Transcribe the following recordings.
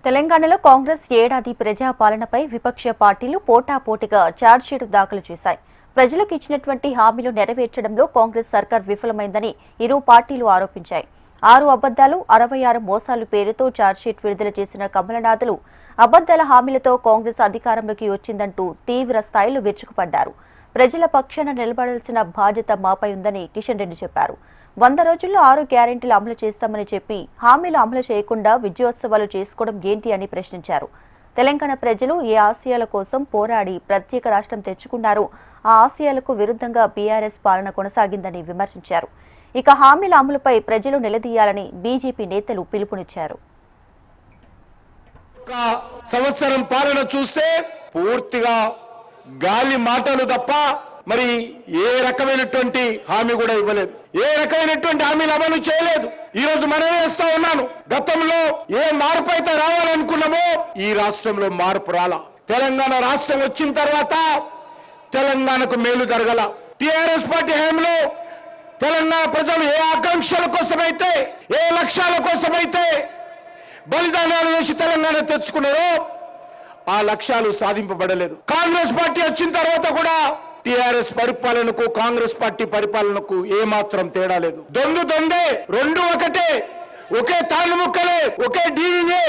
తెలంగాణలో కాంగ్రెస్ ఏడాది ప్రజాపాలనపై విపక్ష పార్టీలు పోటాపోటీగా ఛార్జ్షీట్ దాఖలు చేశాయి. ప్రజలకు ఇచ్చినటువంటి హామీలు నెరవేర్చడంలో కాంగ్రెస్ సర్కార్ విఫలమైందని ఇరు పార్టీలు ఆరోపించాయి. 6 అబద్దాలు 66 మోసాలు పేరుతో ఛార్జ్షీట్ విడుదల చేసిన కమలనాథులు అబద్దాల హామీలతో కాంగ్రెస్ అధికారంలోకి వచ్చిందంటూ తీవ్ర స్థాయిలో విరుచుకుపడ్డారు. ప్రజల పక్షాన నిలబడాల్సిన బాధ్యత మాపై ఉందని కిషన్ రెడ్డి చెప్పారు. 100 రోజుల్లో 6 గ్యారెంటీలు అమలు చేస్తామని చెప్పి హామీలు అమలు చేయకుండా విజయోత్సవాలు చేసుకోవడం ఏంటి అని ప్రశ్నించారు. తెలంగాణ ప్రజలు ఏ ఆశయాల కోసం పోరాడి ప్రత్యేక రాష్ట్రం తెచ్చుకున్నారో ఆ ఆశయాలకు విరుద్ధంగా బీఆర్ఎస్ పాలన కొనసాగిందని విమర్శించారు. ఇక హామీల అమలుపై ప్రజలు నిలదీయాలని బీజేపీ నేతలు పిలుపునిచ్చారు. సంవత్సరం పాలన చూస్తే పూర్తిగా గాలి మాటలు తప్ప మరి ఏ రకమైనటువంటి హామీ కూడా ఇవ్వలేదు. ఏ రకమైనటువంటి హామీలు అమలు చేయలేదు. ఈ రోజు మనం వేస్తా ఉన్నాను, గతంలో ఏ మార్పు అయితే రావాలనుకున్నామో ఈ రాష్ట్రంలో మార్పు రాలా. తెలంగాణ రాష్ట్రం వచ్చిన తర్వాత తెలంగాణకు మేలు జరగల. టిఆర్ఎస్ పార్టీ హయాంలో తెలంగాణ ప్రజలు ఏ ఆకాంక్షల కోసమైతే ఏ లక్ష్యాల కోసమైతే బలిదానాలు చేసి తెలంగాణ తెచ్చుకున్నారో ఆ లక్ష్యాలు సాధింపబడలేదు. కాంగ్రెస్ పార్టీ వచ్చిన తర్వాత కూడా టిఆర్ఎస్ పరిపాలనకు కాంగ్రెస్ పార్టీ పరిపాలనకు ఏమాత్రం తేడా లేదు. దొందే రెండు ఒకటే, ఒకే తాళ్ళు ముక్కలే, ఒకే డీనే.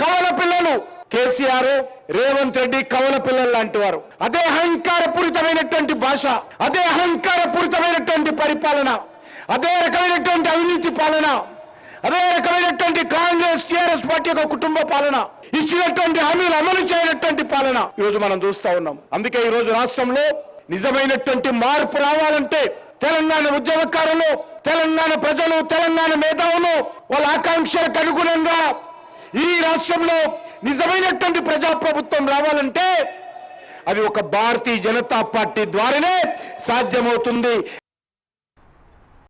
కవల పిల్లలు కేసీఆర్ రేవంత్ రెడ్డి కవల పిల్లలు లాంటి వారు. అదే అహంకారపూరితమైనటువంటి భాష, అదే అహంకారపూరితమైనటువంటి పరిపాలన, అదే రకమైనటువంటి అవినీతి పాలన, అదే రకమైనటువంటి కాంగ్రెస్ టిఆర్ఎస్ పార్టీ యొక్క కుటుంబ పాలన, ఇచ్చినటువంటి హామీలు అమలు చేయనటువంటి పాలన ఈరోజు మనం చూస్తా ఉన్నాం. అందుకే ఈ రోజు రాష్ట్రంలో నిజమైనటువంటి మార్పు రావాలంటే తెలంగాణ ఉద్యమకారులు, తెలంగాణ ప్రజలు, తెలంగాణ మేధావులు వాళ్ళ ఆకాంక్షలకు అనుగుణంగా ఈ రాష్ట్రంలో నిజమైనటువంటి ప్రజాప్రభుత్వం రావాలంటే అది ఒక భారతీయ జనతా పార్టీ ద్వారానే సాధ్యమవుతుంది.